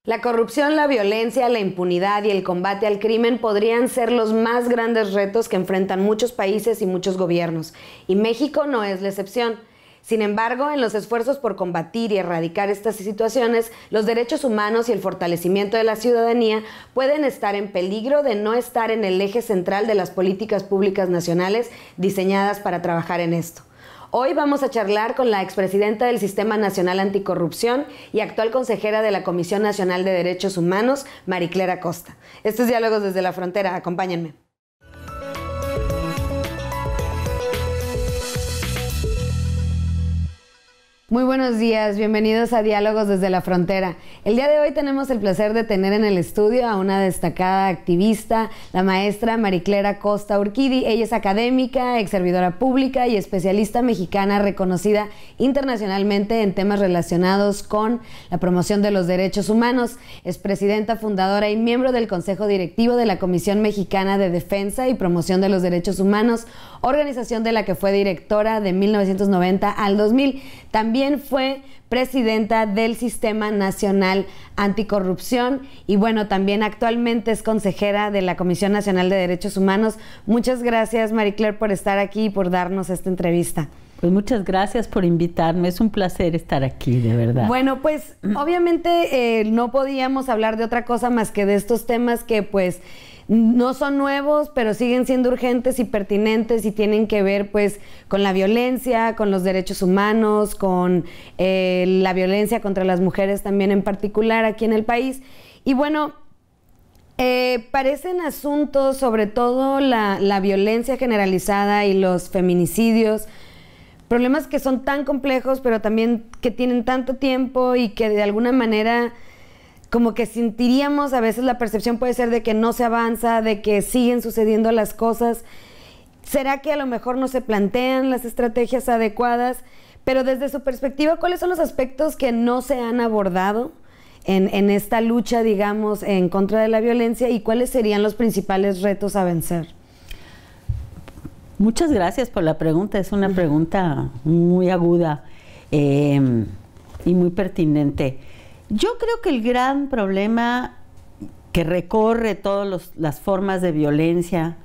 La corrupción, la violencia, la impunidad y el combate al crimen podrían ser los más grandes retos que enfrentan muchos países y muchos gobiernos, y México no es la excepción. Sin embargo, en los esfuerzos por combatir y erradicar estas situaciones, los derechos humanos y el fortalecimiento de la ciudadanía pueden estar en peligro de no estar en el eje central de las políticas públicas nacionales diseñadas para trabajar en esto. Hoy vamos a charlar con la expresidenta del Sistema Nacional Anticorrupción y actual consejera de la Comisión Nacional de Derechos Humanos, Mariclera Costa. Esto es Diálogos desde la Frontera. Acompáñenme. Muy buenos días, bienvenidos a Diálogos desde la Frontera. El día de hoy tenemos el placer de tener en el estudio a una destacada activista, la maestra Mariclera Costa Urquidi. Ella es académica, ex servidora pública y especialista mexicana reconocida internacionalmente en temas relacionados con la promoción de los derechos humanos. Es presidenta fundadora y miembro del Consejo Directivo de la Comisión Mexicana de Defensa y Promoción de los Derechos Humanos, organización de la que fue directora de 1990 al 2000. También fue presidenta del Sistema Nacional Anticorrupción y bueno, también actualmente es consejera de la Comisión Nacional de Derechos Humanos. Muchas gracias, Maricler, por estar aquí y por darnos esta entrevista. Pues muchas gracias por invitarme, es un placer estar aquí, de verdad. Bueno, pues obviamente no podíamos hablar de otra cosa más que de estos temas que pues no son nuevos, pero siguen siendo urgentes y pertinentes y tienen que ver pues con la violencia, con los derechos humanos, con la violencia contra las mujeres también en particular aquí en el país. Y bueno, parecen asuntos, sobre todo la violencia generalizada y los feminicidios, problemas que son tan complejos, pero también que tienen tanto tiempo y que de alguna manera como que sentiríamos, a veces la percepción puede ser de que no se avanza, de que siguen sucediendo las cosas. ¿Será que a lo mejor no se plantean las estrategias adecuadas? Pero desde su perspectiva, ¿cuáles son los aspectos que no se han abordado en esta lucha, digamos, en contra de la violencia, y cuáles serían los principales retos a vencer? Muchas gracias por la pregunta, es una pregunta muy aguda y muy pertinente. Yo creo que el gran problema que recorre todas las formas de violencia,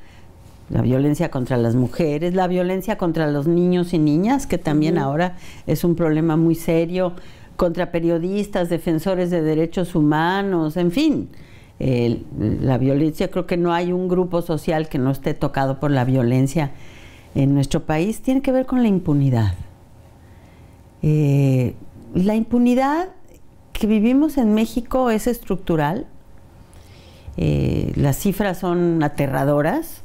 la violencia contra las mujeres, la violencia contra los niños y niñas, que también ahora es un problema muy serio, contra periodistas, defensores de derechos humanos, en fin, la violencia, creo que no hay un grupo social que no esté tocado por la violencia en nuestro país, tiene que ver con la impunidad. La impunidad que vivimos en México es estructural. Las cifras son aterradoras.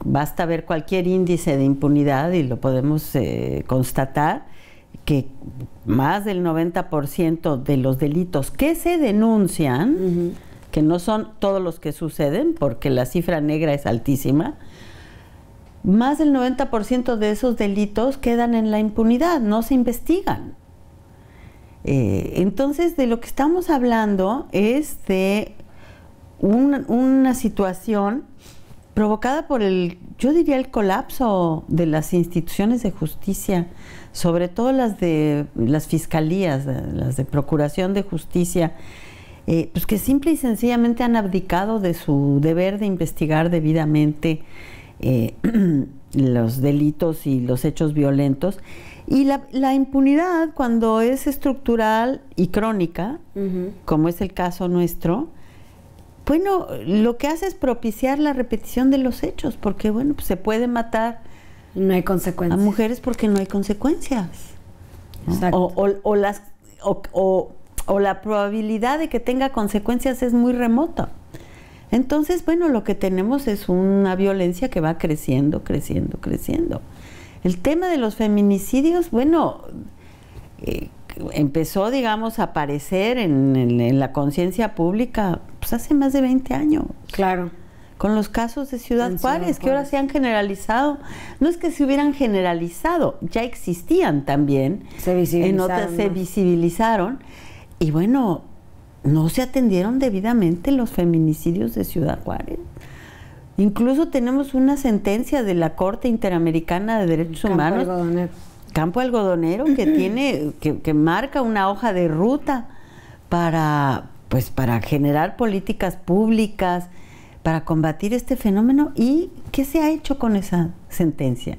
Basta ver cualquier índice de impunidad y lo podemos constatar, que más del 90% de los delitos que se denuncian, que no son todos los que suceden, porque la cifra negra es altísima, más del 90% de esos delitos quedan en la impunidad, no se investigan. Entonces, de lo que estamos hablando es de una situación provocada por yo diría el colapso de las instituciones de justicia, sobre todo las de las fiscalías, las de procuración de justicia, pues que simple y sencillamente han abdicado de su deber de investigar debidamente los delitos y los hechos violentos. Y la impunidad, cuando es estructural y crónica, como es el caso nuestro, bueno, lo que hace es propiciar la repetición de los hechos, porque bueno, pues se puede matar no hay consecuencias a mujeres porque no hay consecuencias, ¿no? O la probabilidad de que tenga consecuencias es muy remota. Entonces, bueno, lo que tenemos es una violencia que va creciendo, creciendo, creciendo. El tema de los feminicidios, bueno, empezó, digamos, a aparecer en la conciencia pública pues hace más de 20 años. Claro. Con los casos de Ciudad Juárez, que ahora se han generalizado. No es que se hubieran generalizado, ya existían también. Se visibilizaron. En otras se visibilizaron. Y bueno, no se atendieron debidamente los feminicidios de Ciudad Juárez. Incluso tenemos una sentencia de la Corte Interamericana de Derechos Humanos, Campo Algodonero, que tiene, que marca una hoja de ruta pues para generar políticas públicas, para combatir este fenómeno. ¿Y qué se ha hecho con esa sentencia?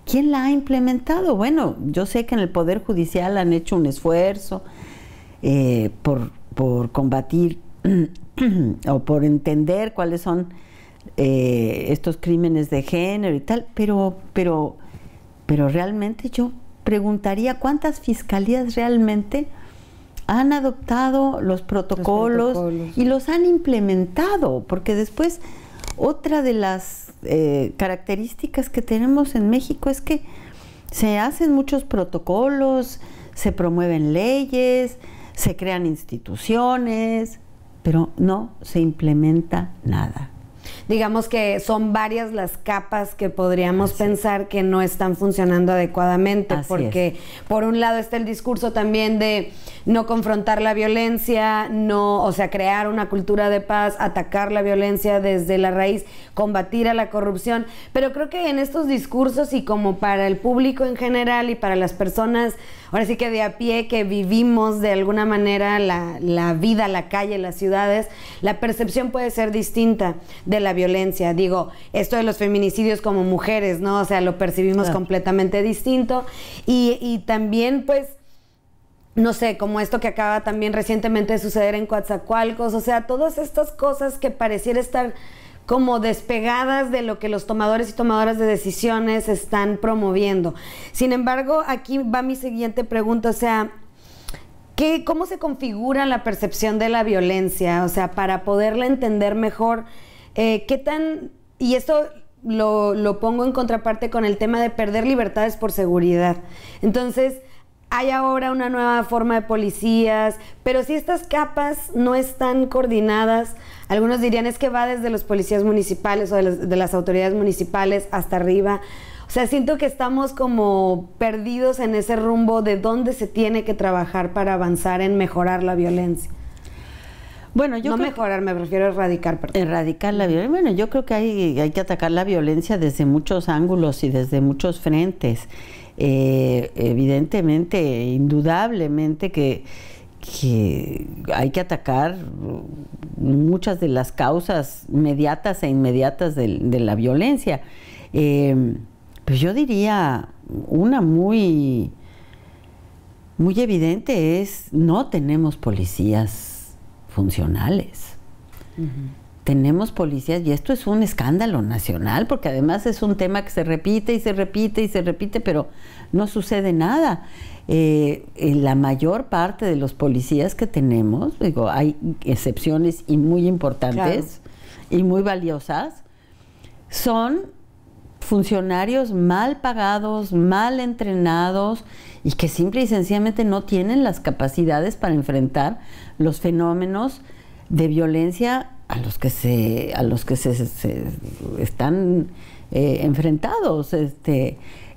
¿Quién la ha implementado? Bueno, yo sé que en el Poder Judicial han hecho un esfuerzo por combatir o por entender cuáles son estos crímenes de género y tal, pero realmente yo preguntaría cuántas fiscalías realmente han adoptado los protocolos y los han implementado, porque después otra de las características que tenemos en México es que se hacen muchos protocolos, se promueven leyes, se crean instituciones, pero no se implementa nada. Digamos que son varias las capas que podríamos pensar que no están funcionando adecuadamente, porque por un lado está el discurso también de no confrontar la violencia, o sea, crear una cultura de paz, atacar la violencia desde la raíz, combatir a la corrupción, pero creo que en estos discursos y como para el público en general y para las personas, ahora sí que de a pie, que vivimos de alguna manera la vida, la calle, las ciudades, la percepción puede ser distinta de la violencia. Digo, esto de los feminicidios como mujeres, ¿no? O sea, lo percibimos completamente distinto. Y también, pues, no sé, como esto que acaba también recientemente de suceder en Coatzacoalcos, o sea, todas estas cosas que pareciera estar como despegadas de lo que los tomadores y tomadoras de decisiones están promoviendo. Sin embargo, aquí va mi siguiente pregunta, o sea, ¿cómo se configura la percepción de la violencia? O sea, para poderla entender mejor, ¿qué tan...? Y esto lo pongo en contraparte con el tema de perder libertades por seguridad. Entonces, hay ahora una nueva forma de policías, pero si estas capas no están coordinadas, algunos dirían es que va desde los policías municipales o de las autoridades municipales hasta arriba. O sea, siento que estamos como perdidos en ese rumbo de dónde se tiene que trabajar para avanzar en mejorar la violencia. Bueno, yo no mejorar, me prefiero erradicar. Perdón. Erradicar la violencia. Bueno, yo creo que hay que atacar la violencia desde muchos ángulos y desde muchos frentes. Evidentemente, indudablemente que hay que atacar muchas de las causas mediatas e inmediatas de la violencia. Pues yo diría una muy evidente es no tenemos policías funcionales. Tenemos policías, y esto es un escándalo nacional, porque además es un tema que se repite y se repite y se repite, pero no sucede nada. En la mayor parte de los policías que tenemos, digo, hay excepciones y muy importantes y muy valiosas, son funcionarios mal pagados, mal entrenados y que simple y sencillamente no tienen las capacidades para enfrentar los fenómenos de violencia a los que se están enfrentados.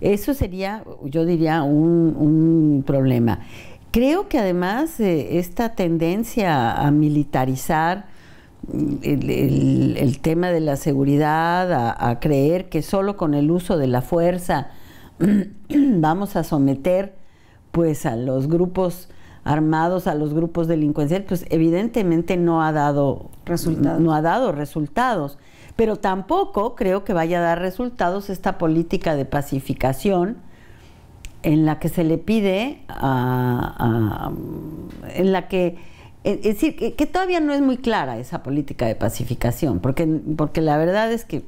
Eso sería, yo diría, un problema. Creo que además esta tendencia a militarizar el tema de la seguridad, a creer que solo con el uso de la fuerza vamos a someter pues a los grupos armados, a los grupos delincuenciales, pues evidentemente no ha dado resultados. Pero tampoco creo que vaya a dar resultados esta política de pacificación en la que se le pide en la que es decir, que todavía no es muy clara esa política de pacificación, porque la verdad es que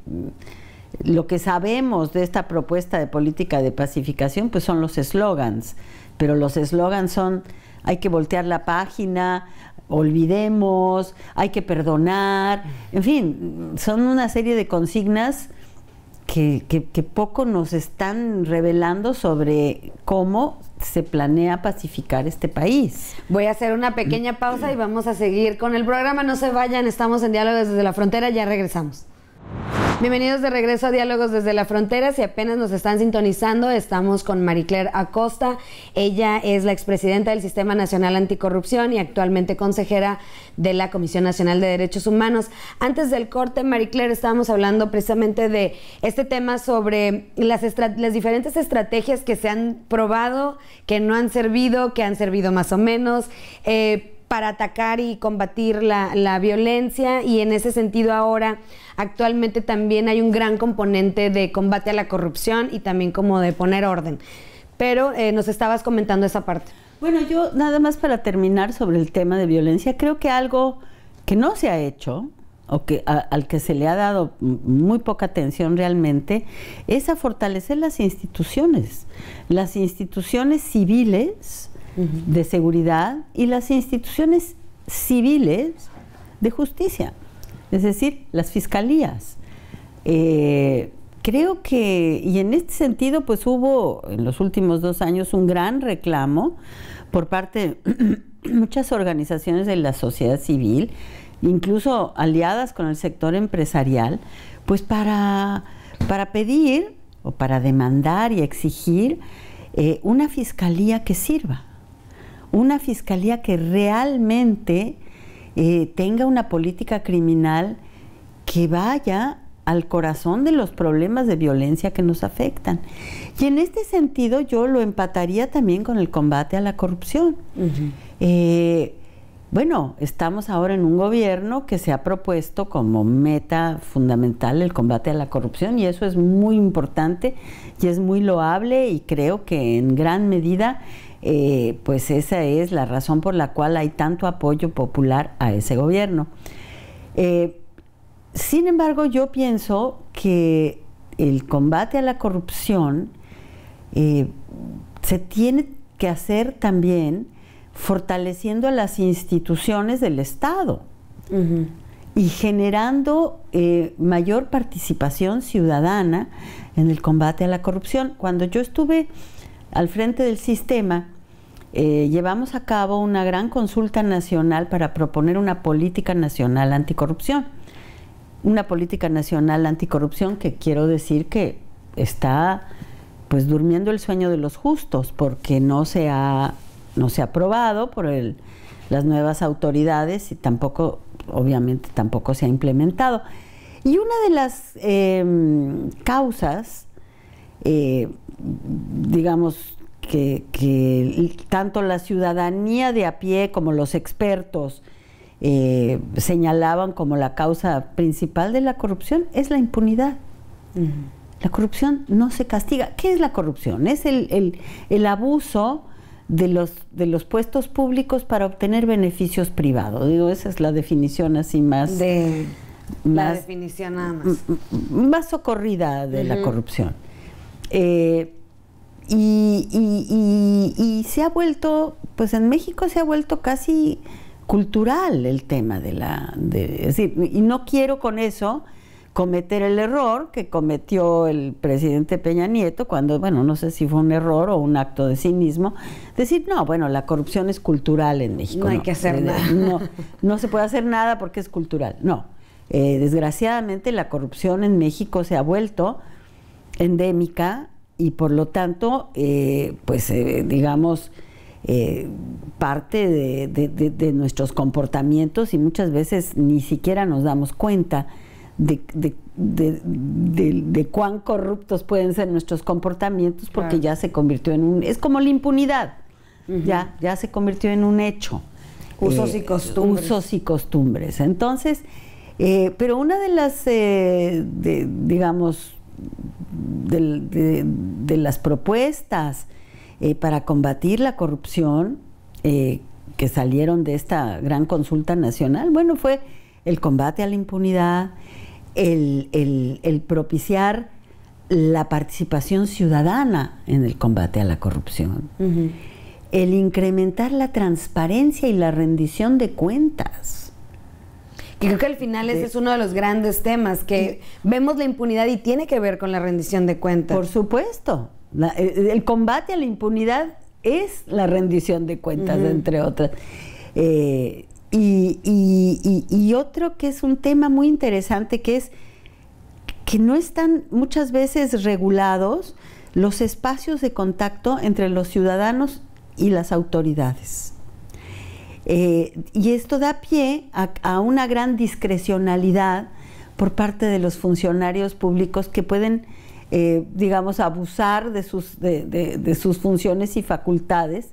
lo que sabemos de esta propuesta de política de pacificación pues son los eslogans, pero los eslogans son hay que voltear la página, olvidemos, hay que perdonar, en fin, son una serie de consignas que poco nos están revelando sobre cómo se planea pacificar este país. Voy a hacer una pequeña pausa y vamos a seguir con el programa. No se vayan, estamos en Diálogos desde la Frontera, ya regresamos. Bienvenidos de regreso a Diálogos desde la Frontera. Si apenas nos están sintonizando, estamos con Maricler Acosta. Ella es la expresidenta del Sistema Nacional Anticorrupción y actualmente consejera de la Comisión Nacional de Derechos Humanos. Antes del corte, Maricler, estábamos hablando precisamente de este tema sobre las diferentes estrategias que se han probado, que no han servido, que han servido más o menos. para atacar y combatir la violencia, y en ese sentido ahora actualmente también hay un gran componente de combate a la corrupción y también como de poner orden. Pero nos estabas comentando esa parte. Bueno, yo nada más para terminar sobre el tema de violencia, creo que algo que no se ha hecho, o que al que se le ha dado muy poca atención realmente, es a fortalecer las instituciones civiles de seguridad y las instituciones civiles de justicia, es decir, las fiscalías. Creo que, y en este sentido, pues hubo en los últimos 2 años un gran reclamo por parte de muchas organizaciones de la sociedad civil, incluso aliadas con el sector empresarial, pues para pedir o para demandar y exigir una fiscalía que sirva, una fiscalía que realmente tenga una política criminal que vaya al corazón de los problemas de violencia que nos afectan. Y en este sentido yo lo empataría también con el combate a la corrupción. Bueno, estamos ahora en un gobierno que se ha propuesto como meta fundamental el combate a la corrupción, y eso es muy importante y es muy loable, y creo que en gran medida pues esa es la razón por la cual hay tanto apoyo popular a ese gobierno. Sin embargo, yo pienso que el combate a la corrupción se tiene que hacer también fortaleciendo a las instituciones del Estado y generando mayor participación ciudadana en el combate a la corrupción. Cuando yo estuve al frente del sistema, llevamos a cabo una gran consulta nacional para proponer una política nacional anticorrupción. Una política nacional anticorrupción que quiero decir que está pues durmiendo el sueño de los justos, porque no se ha aprobado por las nuevas autoridades y tampoco, obviamente, tampoco se ha implementado. Y una de las causas, digamos, que tanto la ciudadanía de a pie como los expertos señalaban como la causa principal de la corrupción, es la impunidad. La corrupción no se castiga. ¿Qué es la corrupción? Es el abuso de los puestos públicos para obtener beneficios privados. Digo, esa es la definición así más... la definición nada más. Más socorrida de la corrupción. Y se ha vuelto, pues en México se ha vuelto casi cultural el tema es decir, y no quiero con eso cometer el error que cometió el presidente Peña Nieto cuando, bueno, no sé si fue un error o un acto de cinismo, decir, no, bueno, la corrupción es cultural en México. No hay que hacer nada. No se puede hacer nada porque es cultural. No. Desgraciadamente la corrupción en México se ha vuelto endémica y por lo tanto, digamos, parte de nuestros comportamientos, y muchas veces ni siquiera nos damos cuenta de cuán corruptos pueden ser nuestros comportamientos, porque claro, ya se convirtió en es como la impunidad, ya se convirtió en un hecho. Usos y costumbres. Usos y costumbres. Entonces, pero una de las, digamos, de las propuestas para combatir la corrupción que salieron de esta gran consulta nacional, bueno, fue el combate a la impunidad, el propiciar la participación ciudadana en el combate a la corrupción, el incrementar la transparencia y la rendición de cuentas. Y creo que al final ese es uno de los grandes temas, que vemos la impunidad y tiene que ver con la rendición de cuentas. Por supuesto. El combate a la impunidad es la rendición de cuentas, entre otras. Y otro que es un tema muy interesante, que es que no están muchas veces regulados los espacios de contacto entre los ciudadanos y las autoridades. Y esto da pie a una gran discrecionalidad por parte de los funcionarios públicos que pueden, digamos, abusar de sus funciones y facultades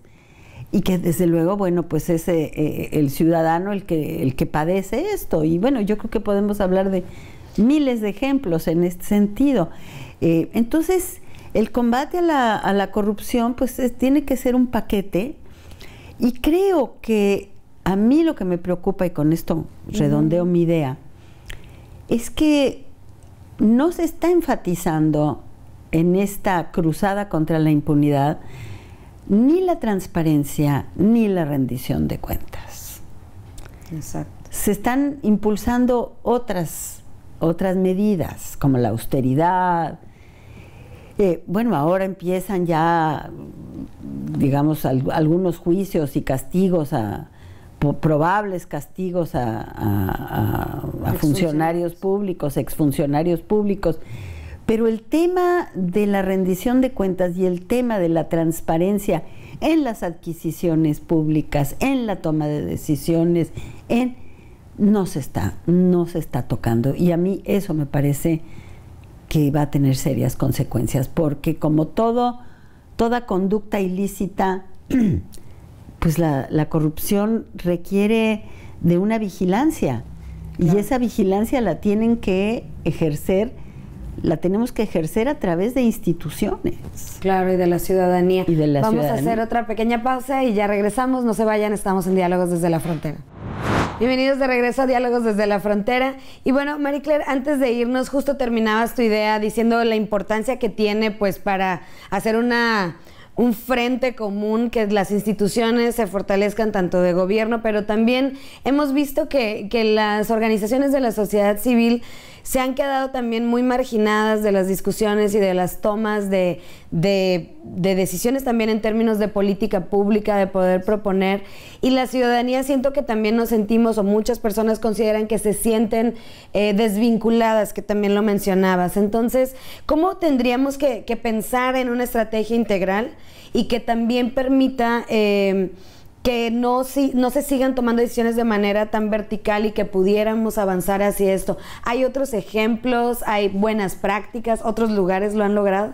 y que desde luego, bueno, pues es el ciudadano el que padece esto. Y bueno, yo creo que podemos hablar de miles de ejemplos en este sentido. Entonces, el combate a la corrupción, pues tiene que ser un paquete, y creo que a mí lo que me preocupa, y con esto redondeo mi idea, es que no se está enfatizando en esta cruzada contra la impunidad ni la transparencia ni la rendición de cuentas. Exacto. Se están impulsando otras medidas, como la austeridad. Bueno, ahora empiezan ya, digamos, algunos juicios y castigos, probables castigos a funcionarios públicos, exfuncionarios públicos. Pero el tema de la rendición de cuentas y el tema de la transparencia en las adquisiciones públicas, en la toma de decisiones, no se está tocando. Y a mí eso me parece que va a tener serias consecuencias, porque como toda conducta ilícita, pues la corrupción requiere de una vigilancia. Claro. Y esa vigilancia la tenemos que ejercer a través de instituciones. Claro, y de la ciudadanía. Vamos a hacer otra pequeña pausa y ya regresamos. No se vayan, estamos en Diálogos desde la Frontera. Bienvenidos de regreso a Diálogos desde la Frontera. Y bueno, Marie Claire, antes de irnos, justo terminabas tu idea diciendo la importancia que tiene, pues, para hacer un frente común, que las instituciones se fortalezcan tanto de gobierno, pero también hemos visto que las organizaciones de la sociedad civil se han quedado también muy marginadas de las discusiones y de las tomas de decisiones también en términos de política pública, de poder proponer. Y la ciudadanía, siento que también nos sentimos, o muchas personas consideran que se sienten desvinculadas, que también lo mencionabas. Entonces, ¿cómo tendríamos que pensar en una estrategia integral y que también permita que no se sigan tomando decisiones de manera tan vertical y que pudiéramos avanzar hacia esto? ¿Hay otros ejemplos? ¿Hay buenas prácticas? ¿Otros lugares lo han logrado?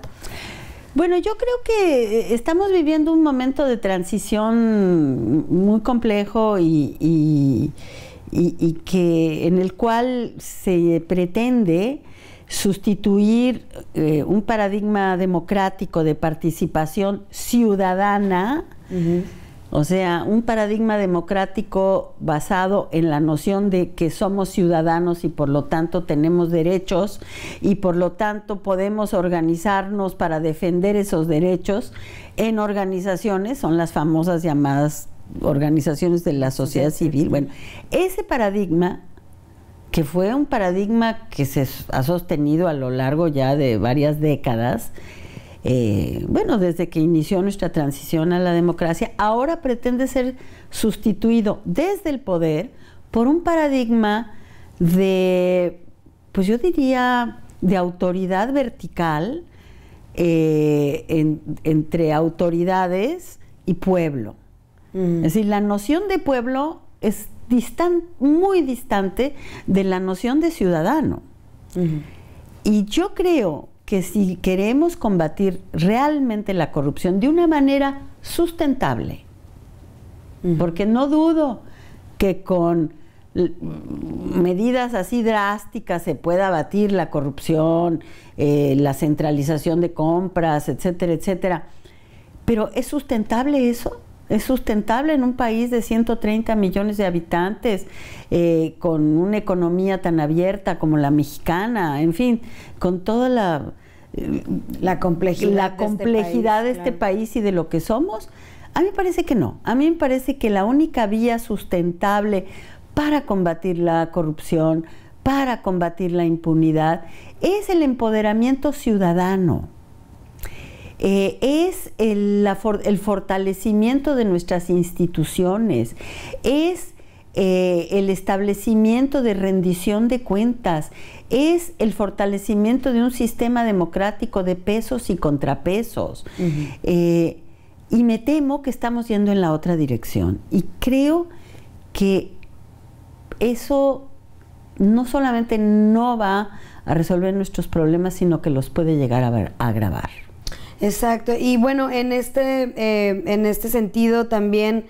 Bueno, yo creo que estamos viviendo un momento de transición muy complejo y que en el cual se pretende sustituir un paradigma democrático de participación ciudadana, o sea, un paradigma democrático basado en la noción de que somos ciudadanos y por lo tanto tenemos derechos y por lo tanto podemos organizarnos para defender esos derechos en organizaciones, son las famosas llamadas organizaciones de la sociedad civil. Bueno, ese paradigma, que fue un paradigma que se ha sostenido a lo largo ya de varias décadas, bueno, desde que inició nuestra transición a la democracia, ahora pretende ser sustituido desde el poder por un paradigma de, pues yo diría, de autoridad vertical entre autoridades y pueblo. Es decir, la noción de pueblo es muy distante de la noción de ciudadano. Y yo creo que si queremos combatir realmente la corrupción de una manera sustentable, porque no dudo que con medidas así drásticas se pueda abatir la corrupción, la centralización de compras, etcétera, etcétera, pero ¿es sustentable eso? ¿Es sustentable en un país de 130 millones de habitantes, con una economía tan abierta como la mexicana, en fin, con toda la complejidad de este país y de lo que somos? A mí me parece que no. A mí me parece que la única vía sustentable para combatir la corrupción, para combatir la impunidad, es el empoderamiento ciudadano. Es el fortalecimiento de nuestras instituciones, es el establecimiento de rendición de cuentas, es el fortalecimiento de un sistema democrático de pesos y contrapesos. Y me temo que estamos yendo en la otra dirección. Y creo que eso no solamente no va a resolver nuestros problemas, sino que los puede llegar a agravar. Exacto. Y bueno, en este sentido también,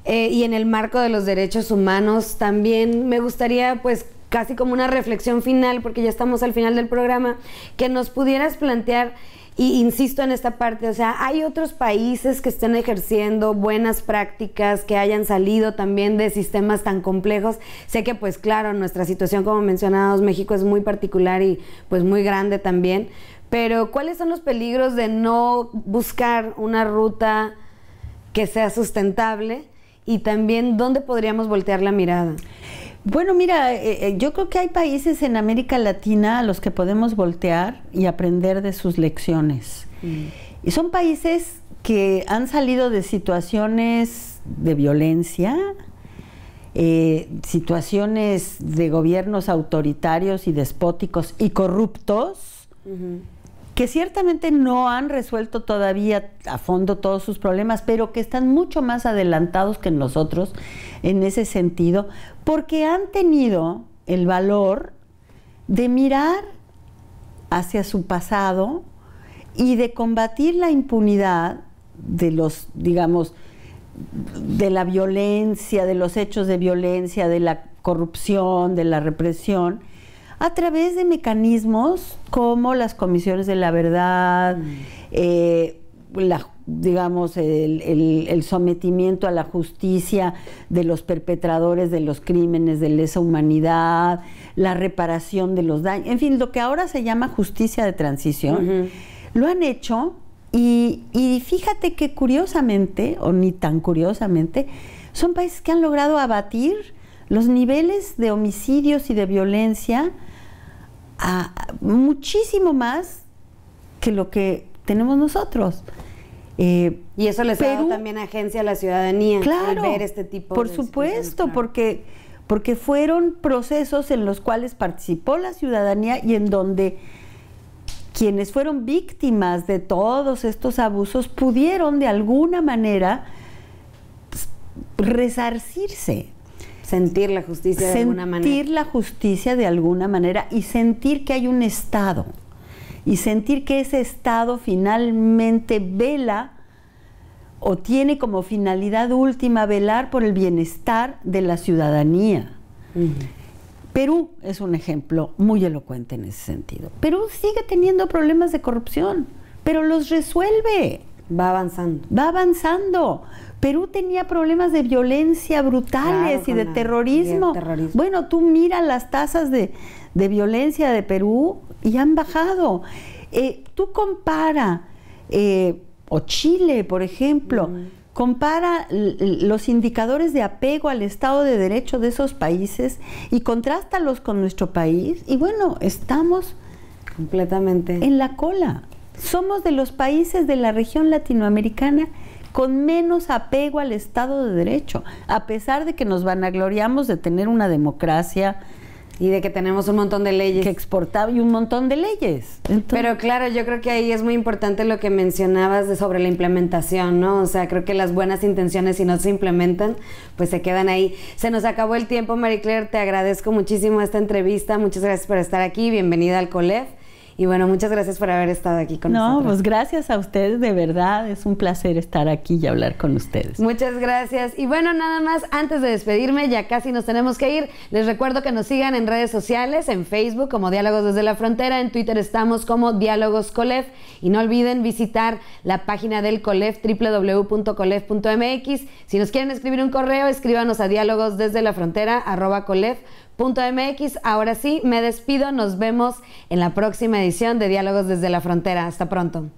y en el marco de los derechos humanos, también me gustaría, pues, casi como una reflexión final, porque ya estamos al final del programa, que nos pudieras plantear, y insisto en esta parte, o sea, ¿hay otros países que estén ejerciendo buenas prácticas, que hayan salido también de sistemas tan complejos? Sé que, pues claro, nuestra situación, como mencionábamos, México es muy particular y pues muy grande también, pero ¿cuáles son los peligros de no buscar una ruta que sea sustentable? Y también, ¿dónde podríamos voltear la mirada? Bueno, mira, yo creo que hay países en América Latina a los que podemos voltear y aprender de sus lecciones. Y son países que han salido de situaciones de violencia, situaciones de gobiernos autoritarios y despóticos y corruptos, que ciertamente no han resuelto todavía a fondo todos sus problemas, pero que están mucho más adelantados que nosotros en ese sentido, porque han tenido el valor de mirar hacia su pasado y de combatir la impunidad de los, digamos, de la violencia, de los hechos de violencia, de la corrupción, de la represión, a través de mecanismos como las comisiones de la verdad, digamos, el sometimiento a la justicia de los perpetradores de los crímenes de lesa humanidad, la reparación de los daños, en fin, lo que ahora se llama justicia de transición, lo han hecho y fíjate que curiosamente, o ni tan curiosamente, son países que han logrado abatir los niveles de homicidios y de violencia muchísimo más que lo que tenemos nosotros. Y eso les ha dado también agencia a la ciudadanía, claro, al ver este tipo por de supuesto, claro. porque fueron procesos en los cuales participó la ciudadanía y en donde quienes fueron víctimas de todos estos abusos pudieron de alguna manera resarcirse. Sentir la justicia de alguna manera. Sentir la justicia de alguna manera y sentir que hay un Estado. Y sentir que ese Estado finalmente vela o tiene como finalidad última velar por el bienestar de la ciudadanía. Perú es un ejemplo muy elocuente en ese sentido. Perú sigue teniendo problemas de corrupción, pero los resuelve. Va avanzando. Va avanzando. Perú tenía problemas de violencia brutales, claro, y de terrorismo. Bueno, tú mira las tasas de violencia de Perú y han bajado. Tú compara, o Chile, por ejemplo, compara los indicadores de apego al Estado de Derecho de esos países y contrástalos con nuestro país y bueno, estamos completamente en la cola. Somos de los países de la región latinoamericana con menos apego al Estado de Derecho, a pesar de que nos vanagloriamos de tener una democracia y de que tenemos un montón de leyes que exportaba y un montón de leyes. Entonces, pero claro, yo creo que ahí es muy importante lo que mencionabas sobre la implementación, ¿no? O sea, creo que las buenas intenciones, si no se implementan, pues se quedan ahí. Se nos acabó el tiempo, Marie Claire, te agradezco muchísimo esta entrevista, muchas gracias por estar aquí, bienvenida al COLEF. Y bueno, muchas gracias por haber estado aquí con nosotros. No, pues gracias a ustedes, de verdad, es un placer estar aquí y hablar con ustedes. Muchas gracias. Y bueno, nada más, antes de despedirme, ya casi nos tenemos que ir, les recuerdo que nos sigan en redes sociales, en Facebook como Diálogos desde la Frontera, en Twitter estamos como Diálogos Colef, y no olviden visitar la página del COLEF, www.colef.mx. Si nos quieren escribir un correo, escríbanos a dialogosdesdelafrontera@colef.mx. Ahora sí, me despido, nos vemos en la próxima edición de Diálogos desde la Frontera. Hasta pronto.